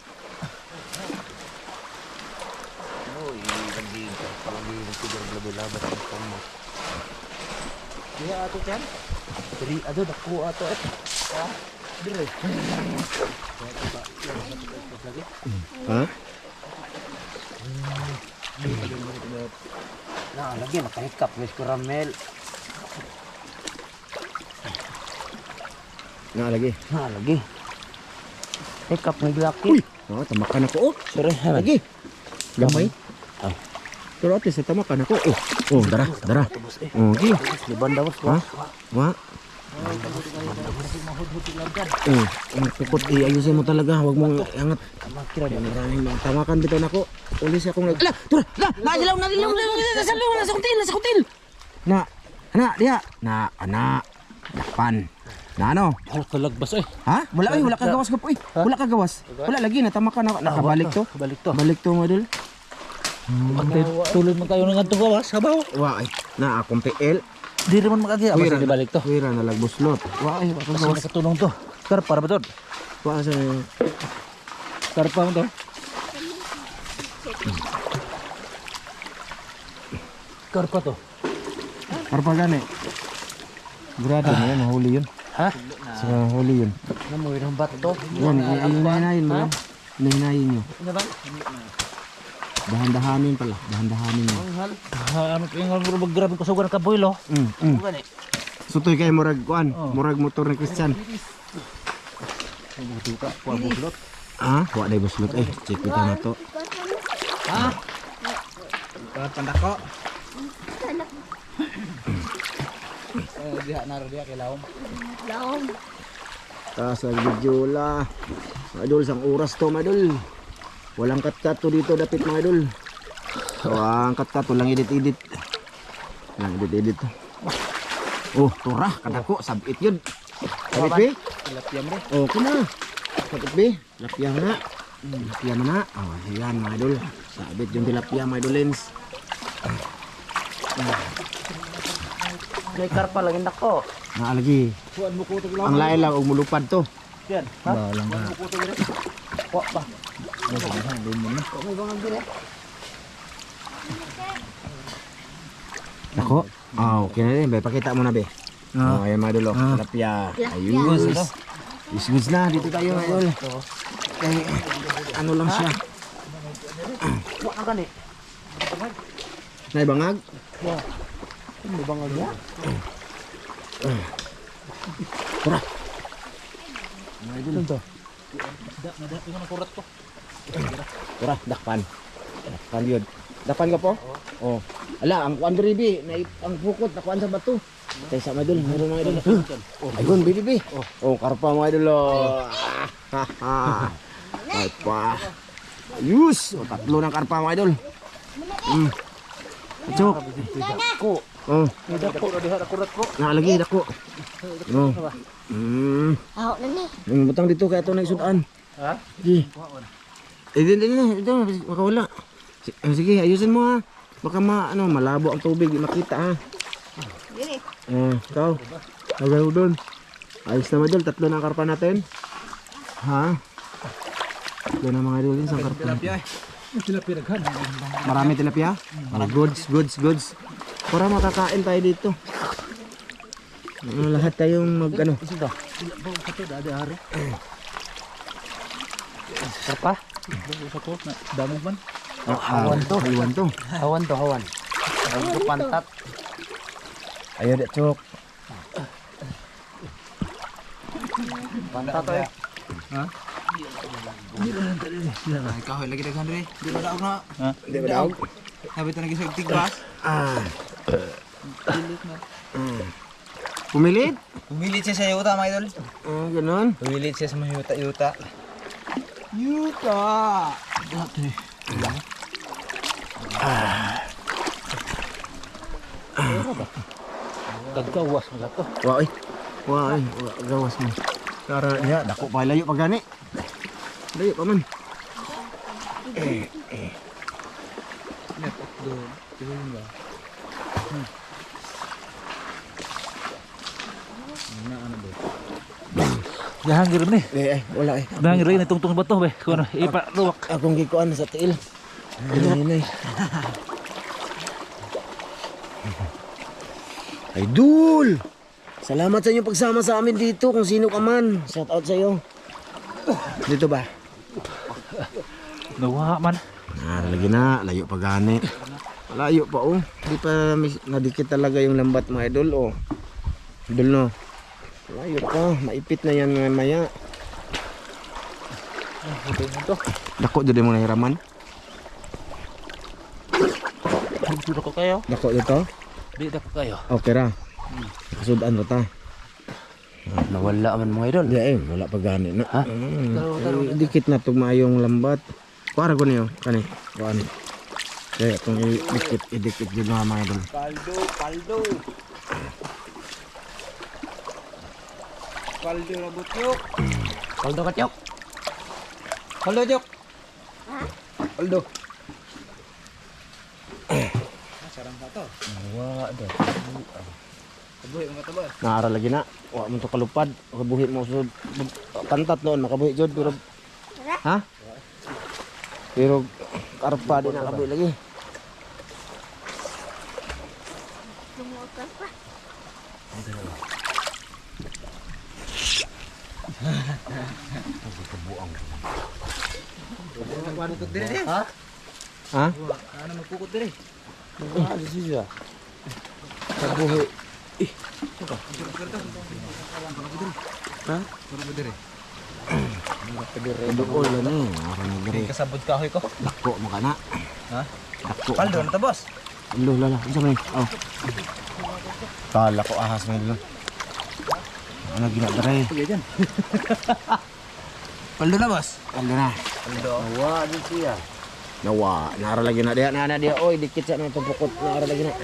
Diya ato yan. Diri ado dako ato et. Diri. Ha? Na lagi nakahikap wis caramel. Na lagi. Na lagi. Hikap ng laki. Uy, tamakan ako oh. Sorry. Lagi. Gamay. Ah. Pero at least tamakan ako. Oh, dara. Okay. Di banda boss. Ha? Wa? Ang pukot ayusin mo talaga, huwag mong angat. Makira di. Maraming tamakan bitaw nako. Ulis akong nag. Ala, tura. Nasilaw sa hotel. Na, dia. Na, dakpan. Na ano? Wala kalagbas eh. Ha? Wala ka gawas ka po eh. Wala ka gawas. Wala lagi natamakan ako. Nakabalik to. Balik to. Balik to model. Antay tulog man kayo ng adto gawas sabaw. Wa ay na akong PL. Di rin man makagi aba Wira sa balik to. Wira na lagbuslot. Wa ay akong Kasi gawas. nakatulong to. Karpa ba to? Wa sa Karpa mo to. Karpa to. karpa gani. Grado na yan, mahuli yun. Ha? Sa huli yun. Namoy ng bato. Yan, hinahin mo yan. Hinahin nyo. Ano ba? Dahan-dahanin pala. Dahan-dahanin nyo. Ano yung grabe ko sugar ka boilo. Gani. Sutoy kayo murag kuan. Murag motor ni Christian. Buti ka, kuha buslot. Ah, wa na buslot eh. Check kita na to. Ha? Pandako. Diha naro diha kay laom. Laom. Taas ang video la. Mga idol, sang oras to mga idol. Walang kat-kat to dito dapit mga idol. So ang kat-kat to lang edit-edit. Lang edit-edit to. Oh, turah kadako sabit yun. Sabit be? Tilapia mo. Oh, kuna. Sabit be? Lapia na. Lapia na. Oh, ayan mga idol. Sabit yung tilapia mga idolins. May karpa lagi nako. Naalagi. Kuan mo ko to Ang lain lang og mulupad to. Yan. Ha? Balang Kuan mo ko to dire. Wa ba. Nako. Oh, okay na rin. Be, pakita mo na be. Oh, ayan mga idol. Oh. Tilapia. Ayun. Is na. Dito tayo mga idol. Kaya, ano lang siya. Wa na gani. Naibangag? Ano bang agya? Tara. Mga idol to. Nada yung nakurat ko. Tara, dakpan. Dakpan yun. Dakpan ka po? Oh. Ala, ang kuan diri bi, ang bukod nakuan sa bato. Tay sa mga idol, meron mga idol. Ayun, bibi. Oh, karpa mga idol. Oh. Ay pa. Ayus, oh, tatlo ng karpa mga idol. Chok. Ko. Oh, Dako diha nakurat ko. naalagi dako. Oh. Ako na ni. Yung butang dito kaya ito na isudan. Ha? Sige. Ito, makawala. Sige, ayusin mo ha. Baka malabo ang tubig, makita ha. Dili. Ikaw. Agaw doon. Ayos na madol, tatlo na ang karpa natin. Ha? Tatlo na mga idol, isang karpa. Tilapia daghan. Marami tilapia? Goods. Para makakain tayo dito. Lahat tayong mag-ano. Isa to. Bawo ka to dadi ari. Karpa? Sa to na damog man. Hawan to. Hawan to, hawan. Hawan to pantat. Ayaw da, Chok. Pantat eh. Ha? Kahoy lagi daghan diri. Di ba daog na? Ha? Hindi ba daw? Sabi to nagi sa tigbas. Pumilit? Pumilit siya sa yuta mga idol. Ganon. Pumilit siya sa mga yuta. Gagawas mo to. Wah, gawas mo. Kara niya, dako pa layo pa gani. Layo pa man. Dahangir ni. Wala eh. Dahangir ni tungtung bato be. Kuno ipa luwak. Akong gikuan sa tiil. Ay. Idol! Salamat sa inyong pagsama sa amin dito kung sino ka man. Shout out sa iyo. Dito ba? Nawa man. Lagi na, layo pa gani. Layo pa oh. Di pa nadikit talaga yung lambat mga idol oh. Idol no. Layo pa, maipit na yan maya. Dako dito mo nahiraman. Dito ko kayo. Dako dito. Di dako kayo. Okay ra. Kasudan ra ta. Nawala man mga idol. Di wala pa gani na. Ha? Dikit na tug maayong lambat. Para ko niyo kani. Kuan. Kaya kung idikit jud mga idol. Paldo na butyok. Paldo ka tiyok. Paldo jok. Paldo. Sarang ka to. Wa do. Kabuhi mga tabas. Naara lagi na. Wa mo to kalupad. Kabuhi mo sud. Kantat noon makabuhi jud pero ha? Pero karpa din na kabuhi lagi. Lumutan pa. Nagwanukot din eh. Ha? Ano magkukot din eh. Ano siya? Kabuhi. Puro din eh. Duol na ni. Ara na diri. Kasabot kahoy ko. Dako mo kana. Ha? Dako. Paldo na to boss. Lo lala. Isa man. Oh. Kala ko ahas man dilo. Ano gina dere? Sige dyan. Paldo na boss. Ano na? Paldo. Wa din siya. Nawa, nara lagi na dia, na dia. Oy, dikit sa nang pupukot, nara lagi na.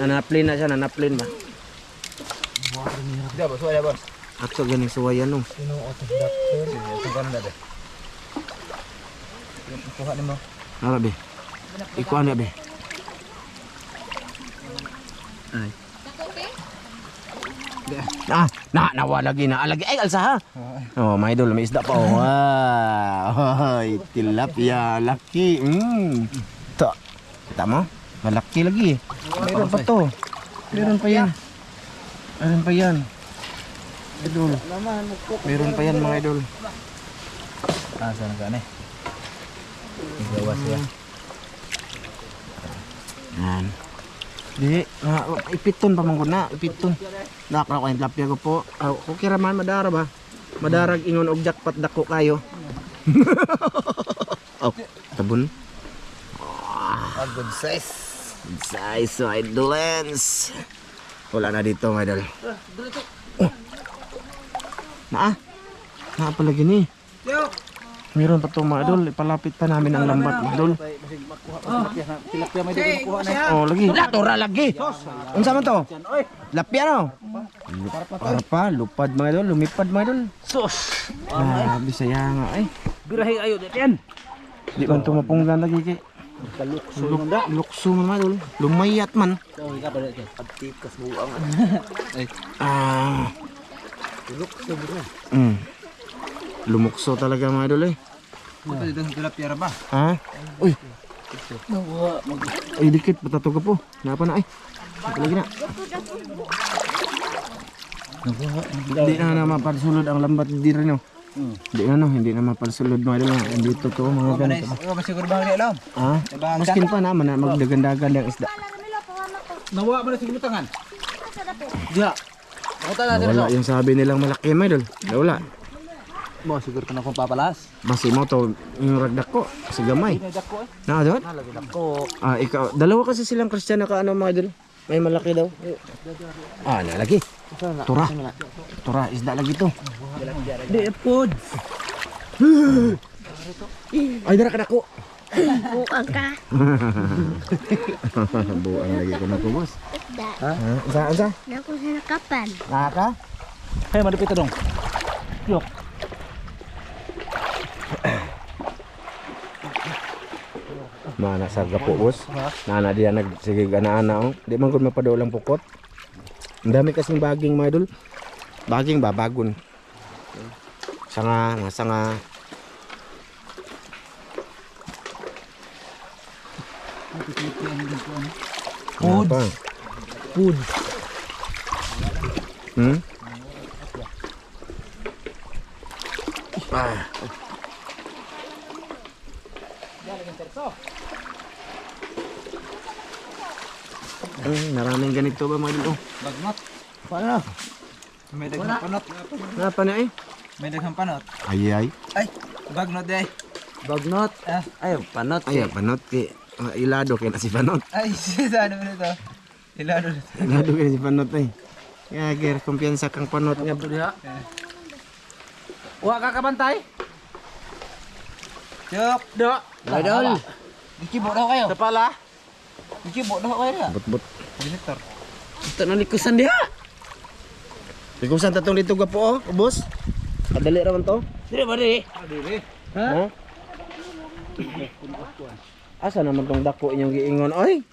Nanaplin na siya, nanaplin ba? Hindi boss, wala boss. Ato ganing suwayan no. Sino otot doctor? Ito ka na deh. Kuha ni mo. Nara be. Ikaw na be. Ay. Nawa lagi na. Lagi ay alsa ha. Oh, my idol, may isda pa oh. Wow. Ay, tilapia, laki. To. Kita mo? Malaki lagi. Meron pa to. Meron pa yan. Meron pa yan. Idol. Meron pa yan mga idol. Saan ka na eh? Igawas ya. Yan. Di, ipiton pa man ko na, ipiton. Nakra ko yung tilapia ko po. Okay raman, madara ba? Madarag ingon og jackpot dako kayo. Oh, tabon. Good size. Good size, so idolens. Wala na dito, mga idol. Oh. Naa pala gini. Meron pa to mga idol, ipalapit pa namin ang lambat mga idol. Tilapia may dito kuha na. Oh, lagi. Latura lagi. Unsa man to? Lapia no? Para pa, lupad mga idol, lumipad mga idol. Sus. Bisaya nga ay. Birahi ayo din. Di man to mapunggan lagi kay. Lukso man mga idol. Lumayat man. Oh, ika balik dyan. Pagtikas buang. Lukso bro. Lumukso talaga mga idol eh. Ito dito tilapia ra ba? Ha? Uy, Nawa. ay dikit patato ka po. Napa na ay. Apa lagi na? Hindi na mapasulod ang lambat di rin no. Hindi na mapasulod mga idol. Andito to mga ganito. Siguro ba ni alam? Ha? Maskin pa naman na magdagan-dagan ng isda. Nawa ba na siguro tangan? Diya. Wala yung sabi nilang malaki mga idol. Wala. Mo siguro kana kung papalas. Basi mo to yung ragdak ko. Kasi gamay. Dako eh. Na doon? Nalagi dako. Ikaw. Dalawa kasi silang Christian na kaano mga idol. May malaki daw. Nalagi. Tura. Tura, isda lagi to. Di pod. Ay, dara ka dako. Buang ka. Buang lagi ko na ko, boss. Isda. Asa? Naku sa nakapan. Naka? Hey, madupit dong. Yok. Mana sa gapo, boss. Nana diya sige ana-ana oh. Di man gud mapadol ang pukot. Ang dami kasing baging mga idol. Baging ba bagon. Sanga, nga sanga. Food. Food. Maraming ganito ba mga idol? Oh. Bagnot. Paano? May daghang panot. Napa na eh? May daghang panot. Ay. Ay, bagnot day. Bagnot. Ay, panot. Ay, panot kay ilado kay na si panot. Ay, sa ano nito? Ilado nito. Ilado kay si panot ay. Kaya kaya kumpiyansa kang panot nga. Diya. Wa ka kabantay? Yup. Do. Idol. Ikibo daw kayo. Sa pala. Ikibo daw kayo na. But. Director. Ito na likusan diha. Ikusan tatong dito ga po, boss. Kadali ra man to. Dire ba dire? Ha? Asa naman tong dako inyong giingon oy?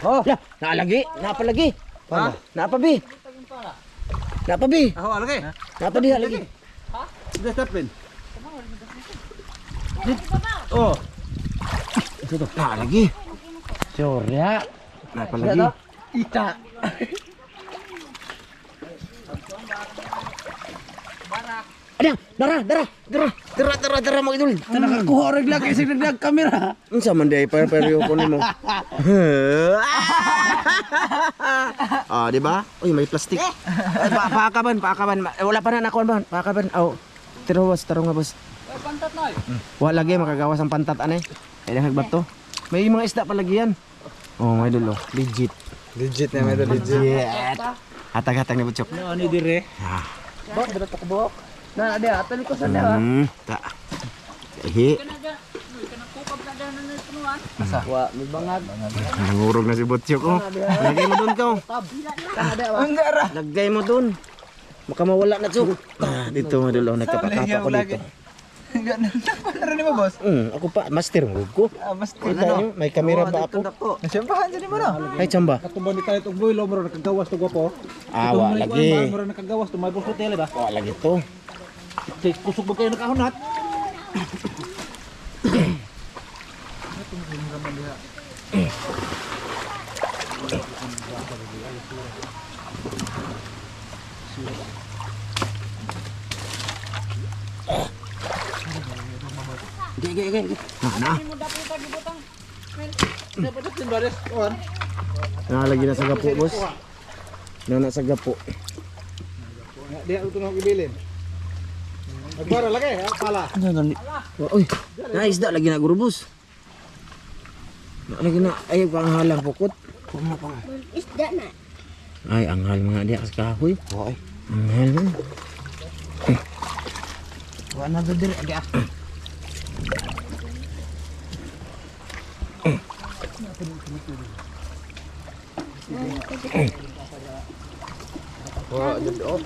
Oh, ya, naalagi, napalagi. Ha? Napabi. Napabi. Ako, alagay. Napadi lagi. Sudah tapin. Oh. Ito to, naalagi. Surya. Napalagi. Ita. Ada, dara mga idol. Nakakuha rin lang kasi nagdag kamera. Unsa man day peryo ko nimo. Ah, di ba? Uy, may plastic. Paakaban. Wala pa na nakuan ba? Paakaban. Oh. Tiruwas, tarong nga boss. Pantat na. Wala lagi makagawas ang pantat anay. Ay nagbat to. May mga isda palagi yan. Oh, mga idol, oh. Legit. Legit na mga idol, legit. Legit. Hatag-hatag ni Butchok. Ano ni dire? Bok, dito ko bok. Na, ada atali ko sa da. Ta. Ihi. Wa, may bangag. Nangurog na si Butchok, oh. Lagay mo doon ka, oh. Lagay mo doon. Baka mawala na, Chok. Ah, dito mga idol, oh. Nagkapakapa ko dito. Ano ni mo, boss? Ako pa, master mo ko. Master. Kita nyo, may kamera ba ako? Nasyambahan dyan mo na. Ay, chamba. Katuban ni tayo itong boy, lo, maro nakagawas to gwapo. Awa, lagi. Maro nakagawas to, may bus hotel ba? Awa, lagi to. Kusog ba kayo nakahunat? Gigi. Mana? Lagi na sa gapo, boss. Na sa gapo. Dia ito na ibilin. Nagbara lagi, pala. Uy, naisda lagi na guru, boss. Lagi na, ay, panghalang pukot. Isda na. Ay, anghal mga dia kas kahoy. Oy. Anghal man. Wa na diri aga. Wah, jadi oh.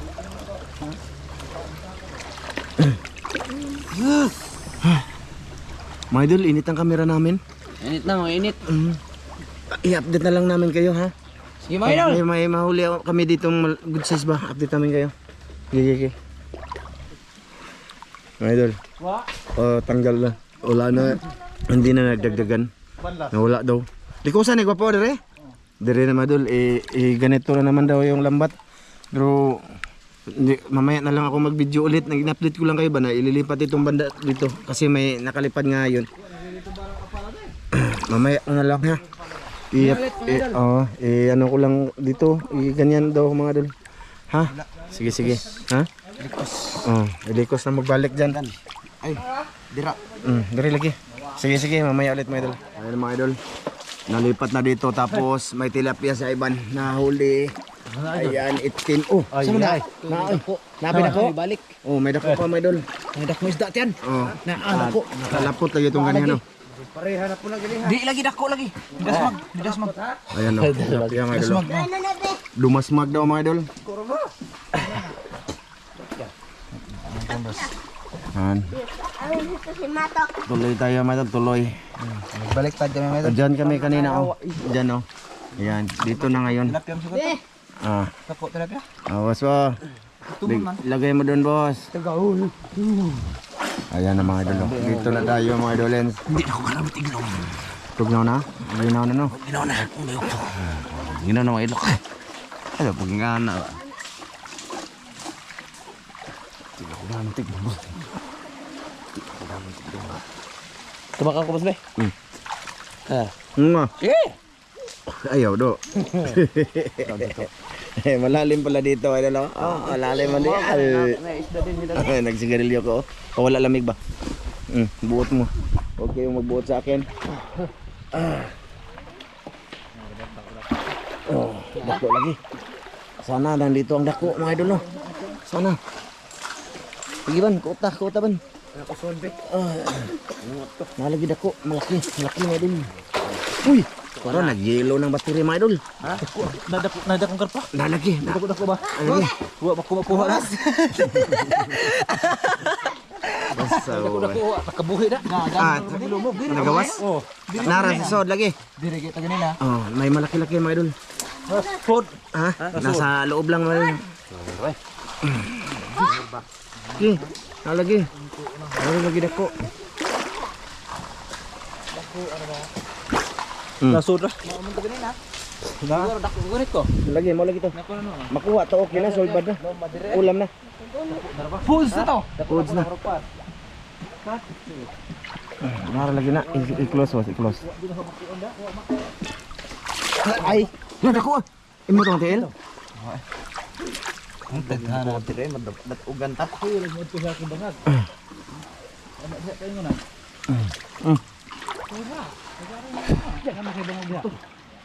Mga idol, init ang kamera namin. Init na, mga init. I-update na lang namin kayo, ha? Sige, mga idol. May mahuli kami dito good size ba? Update namin kayo. Gigi. Mga idol. Oh, tanggal na. Wala na. Hindi na nagdagdagan. Nawala daw. Di ko saan, gwapo, dire? Dire na mga idol. Ganito na naman daw yung lambat. Pero mamaya na lang ako mag-video ulit. Nag-update ko lang kayo ba na ililipat itong banda dito kasi may nakalipad nga yun. Mamaya na lang, ha. Ano ko lang dito. Ganyan daw mga idol. Ha? Sige. Ha? Ilikos na magbalik dyan. Ay, dira. Dari lagi. Sige, mamaya ulit mga idol. Ayun mga idol. Nalipat na dito tapos may tilapia sa iban na huli. Ayan, 18. Oh, saan na? Napin ako. Balik. Oh, may dako pa mga idol. May dako isda tiyan. Oh, Dako. nakalapot lagi itong ganyan. Pareha na po lagi liha. Di lagi dako lagi. Didasmag. Ayan o, tilapia mga idol. Lumasmag daw mga idol. Ayan. Si Matok. Tuloy tayo mga idol, tuloy. Balik ta kami mga idol. Diyan kami kanina oh. Diyan oh. Ayan, dito na ngayon. Tilapia mo siguro. Dako tilapia. Awas po. Lagay mo doon, boss. Ayan na mga idol. Oh. Dito na tayo mga idolens. Hindi ako karamot iglaw. Tugnaw na? Ginaw na no? Ginaw na. Ginaw na mga idol. Ano, pag nga na. Tumakak ko, boss, be. Nga. Sige. Ayaw do. Malalim pala dito. Ano, malalim man din. May isda din nila. Nagsigarilyo ko. Wala lamig ba? Buot mo. Huwag kayong magbuot sa akin. Oh, dako lagi. Sana nandito ang dako mga idol. No? Sana. Sige ban, kuta ban. Nalagi dako, malaki mga idol. Uy, parang nag-yellow ng battery mga idol. Ha? Nadakong karpa. Nalagi. Dako ba? Nalagi. Wa makuha na. Basta Dako nakabuhi na. nagawas? Oh, Nara sa sod lagi. Dire kita ganina. Oh, may malaki-laki mga idol. food. Ha? Nasa loob lang mga idol. Okay, nalagi. Nalagi dako. Nasud ra. Siguro dako gunit ko. Lagi mo lagi to. Makuha to okay na solbad na. Ulam na. Foods na to. Foods na. Nara lagi na. I-close was, i-close. Ay, na dako. Imo tong tail. Ang tadhana dire madugan ta.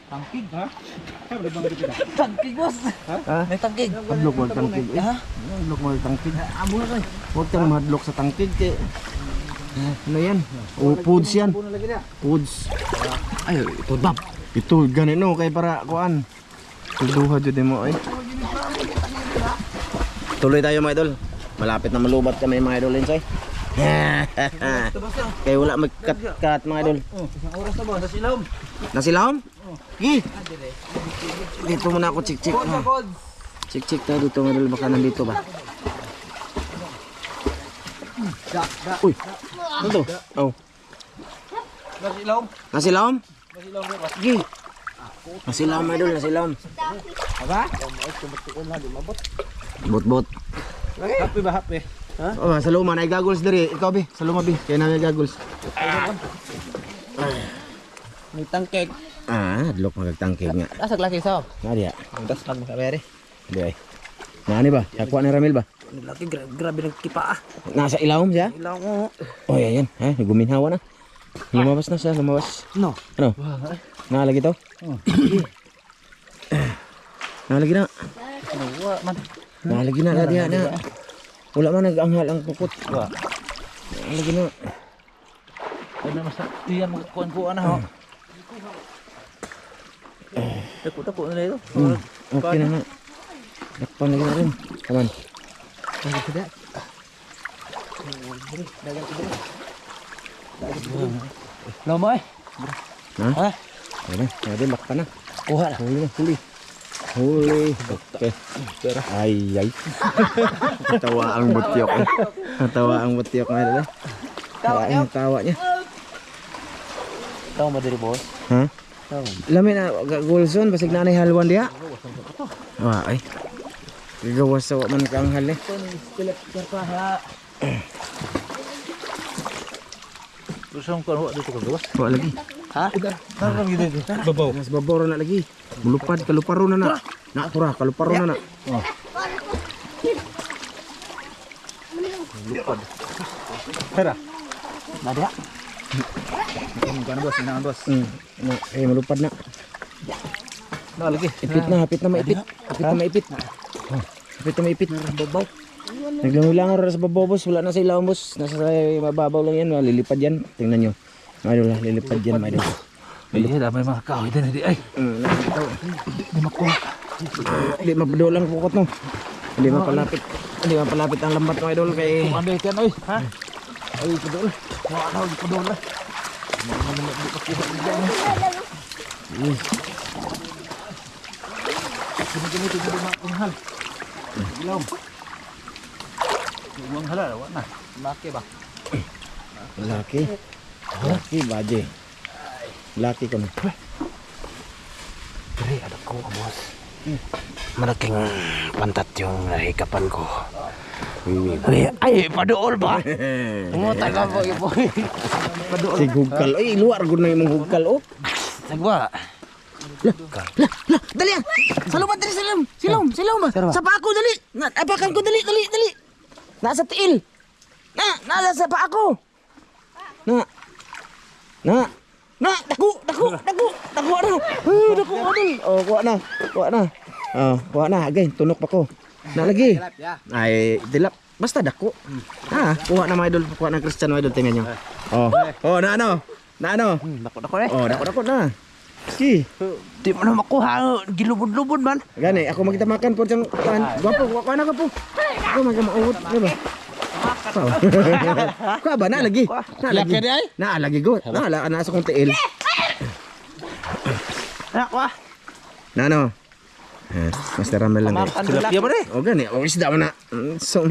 Tangkig ha? Tangkig boss. Ha? May tangkig. Hadlok mo tangkig. Ha? Hadlok mo tangkig. Amo na kay. Huwag kang mahadlok sa tangkig kay. Ano yan? O foods yan. Foods. Ay, ito bab. Ito ganito kay para kuan. Tulduha jud mo ay. Tuloy tayo mga idol. Malapit na malubat kami mga idol insay. Kaya wala magkat-kat mga idol. Isang oras na ba sa silom? Nasilahom? Gi. Dito muna ako chik-chik. Chik-chik tayo dito mga idol. Baka nandito ba? Uy. Ano to? Oh. Nasilom. Nasilahom? Nasilom ba? Gi. Nasilahom mga idol. Nasilahom. Aba? Bot-bot. Happy ba happy? Oh, sa luma na goggles diri. Ikaw bi, sa luma bi. Kaya na goggles. May tangkig. Ah, adlok magtangkig nga. Asag laki sa. Nga diya. Das lang makabere. Di ay. Nani ba? Yakuha ni Ramil ba? Laki grabe ng kipa ah. Nasa ilawom siya? Ilaw mo. Oh, yan. Ha, guminhawa na. Lumabas na siya, lumabas. No. Ano? Nalagi to? Nalagi na. Wa man. Nalagi na diya na. Wala man nag-anghal ang pukot. Wa. Nalagi na. Ano mas tiyan mo kuan-kuan na ho. Dako na ito. Okay na na. Dakpan lagi na rin. Come on. Lomo eh. Ha? Ha? Ayun na. Ayun, lakpan na. Kuha na. Huli na, huli. Huli. Okay. Ay, ay. Tawa ang butyok. Tawa ang butyok nga dala. Tawa niya. Tawo mo diri boss. Ha? Tawo. Lami na gulson basig na nay halwan diha. Wa ay. Gawas sa man kang hal eh. Kusong ko wa dito ka gawas. Wa lagi. Ha? Narang gid dito. Babaw. Mas babor na lagi. Mulupad kaluparo na na. Na tura kaluparo na na. Tara. Nadia. Kan bos, inaan bos. Mulupad na. Na lagi. Ipit na, hapit na maipit. Hapit na maipit. Hapit na maipit. Babaw. Naglangulangan rin sa babaw boss. Wala na sa ilaw boss. Nasa mababaw lang yan. Lilipad yan. Tingnan nyo. Idol lah, lilipad yan idol. Iya, damay mga kahoy din di ay. Di makuha. Di mapadol lang pukot no. Hindi mapalapit. Hindi mapalapit ang lambat ng idol kay. Anday kan oy, ha? Ay, padol. Wa na di padol na. Kini tinggal di makunghal. Ilom. Uang halal wa na. Laki ba? Laki. Laki baje. Laki ko na. Diri ada ko boss. Malaking pantat yung nahikapan ko. Ay, padool ba? Umutan ka po, boy. Padool. Si hugkal. Ay, luar gud na imong hugkal oh. Nagwa. Dali ah. Saluman dali salam. Silom. Sa pa ako dali. Apakan ko dali. Nasa tiil. Nasa sa pa ako. Dako ano. Dako ano. Oh, kuha na. Oh, kuha na. Agay, tunok pa ko. Na lagi. Ay, dilap. Basta dako. Kuha na mga idol. Kuha na Christian mga idol. Tingnan nyo. Oh, na ano. Dako eh. Oh, dako na. Si. Di mo na makuha. Gilubod-lubod man. Gani, ako magitamakan po siyang kuha na ka po. Ako magkamauhot. Diba? Kuha ba na lagi? Na lagi. Laki di ay. Na lagi go. Na ala ana sa kong tiil. Anak wa. Na no. Master Ramel lang. Tilapia ba O gani, o isda mo na. So,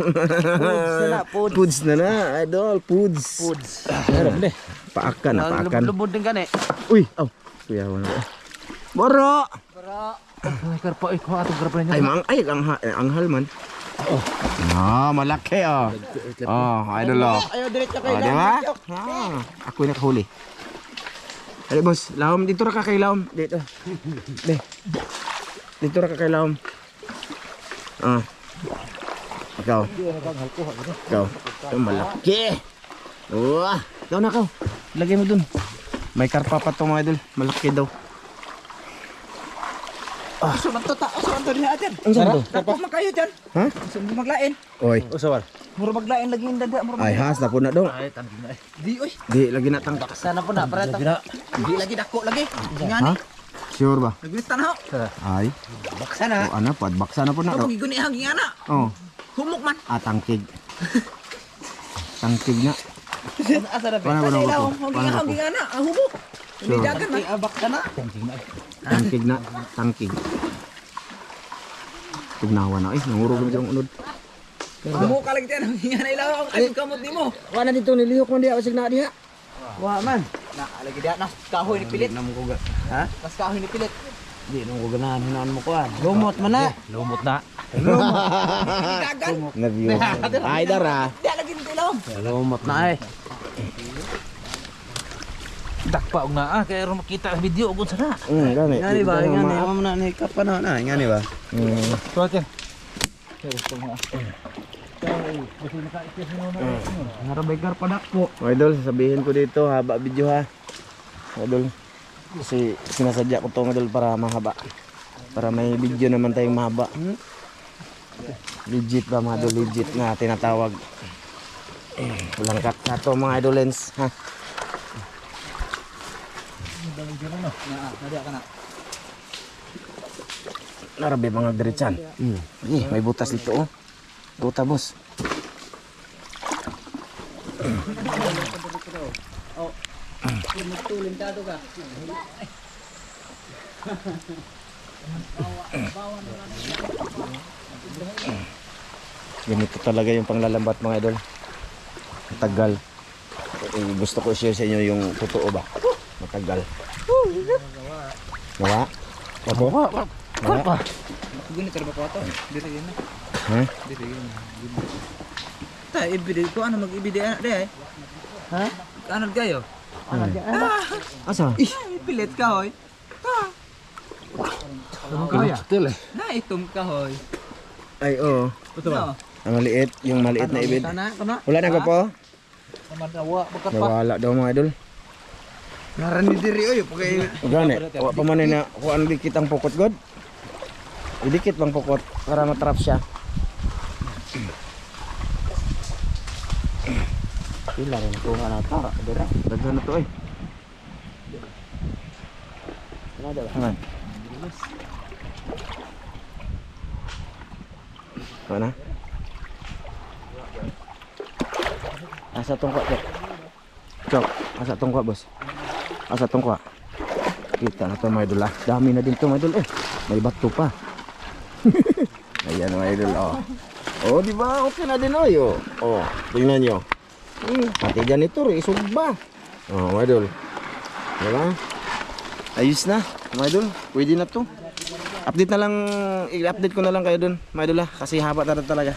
Foods na na, idol, foods. Harap deh. Paakan na, paakan. Lubod din gani. Uy, aw. Kuya wala. Boro. Ay karpa ko atong karpa niya. Ay mang ay anghal man. Oh. Ah, malaki oh. Oh, idol oh. Ayo diretso Oh, di ba? Ah, ako na kahuli. Ay boss, lawom dito ra ka kay lawom dito. Be. Dito ra ka kay lawom. Ah. Ikaw. Ikaw. Ito malaki. Wah, ikaw na ikaw. Lagay mo dun. May karpa pa to mga idol. Malaki daw. Aso man to ta, aso man to diha atin. Ang saan to? Tapos makayo dyan. Ha? Aso mo maglain. Oy. Usawal. Muro maglain lagi yung dada. Muro Ay has na po na dong. Ay tangking na. di oy. Di lagi na tangka. Sana po na para ta. Di lagi dako lagi. Ha? Ngani. Sure ba? Lagi tanaw. Ay. Baksa na. O ano pa? Baksa na po na daw. Ako giguni hanging ana. Oh. Humok man. Ah, tangkig. Tangkig na. Asa na Paano ba na ilaw, ko? hanging ana. Ang humok. Hindi Sure. dagan man. Baksa na. Tangkig na. Tangkig. Tugnawa na. Ay, nangurog na dyan ang unod. Humok ka lang dyan. Hanging ana ilaw. Ang kamot ni mo. Wala dito nilihok mo diya. Wasig na diya. Wa man. Na lagi diha na kahoy ni pilit. Ha? Mas kahoy ni pilit. Di nung ko ganahan hinaan mo kuan. Lumot man na. Lumot na. Dagan. Nervyo. Ay, dara. Di lagi nito ilaw. Lumot na ay. Dakpa og na kay ro makita ang video ug sa na. Gani. Ngani ba? Dito Ngani. ma- Amo na ni kapan na. Ngani ba? Tuwatin. Narabegar pa dakpo. Mga idol, sasabihin ko dito, haba video ha. Mga idol, kasi sinasadya ko to mga idol para mahaba. Para may video naman tayong mahaba. Legit ba mga idol, legit na tinatawag. Walang cut na to mga idol lens ha. Narabi mga diretsan. May butas dito oh. Buta boss. Ganito talaga yung panglalambat mga idol. Matagal. Gusto ko share sa inyo yung totoo ba. Matagal. Nawa? Opo? Nawa? Guni terba ko ato. Dito yun na. Ha? Dito yun. Ta ibide ko ano mag-ibide ana de ay. Ha? Ano kayo? Asa? Pilit ka hoy. Still eh. Na itom ka hoy. Ay oo. No. Ang maliit, yung maliit na ibid. Sana kana. Wala na ka po? Madawa bakat pa. Nawala daw mga idol. Naran ni diri oy pagay. Gani, wa pa man na kuan dikit ang pukot god. Idikit bang pukot para matrap siya. Pila rin ko nga natara dira. Daghan na to ay. Hangan. Mana? Asa tongkwa, Cok? Cok, asa tongkwa, bos? Asa tongkwa? Kita na to, mga idol, ah. Dami na din to, mga idol, eh. May bato pa. Ayan, mga idol, oh. Oh, di ba? Okay na din, oh. Oh, tingnan nyo. Pati dyan ito, isog ba? Oh, mga idol. Di ba? Ayos na, mga idol. Pwede na to. Update na lang, i-update ko na lang kayo dun, mga idol, ah. Kasi haba na talaga.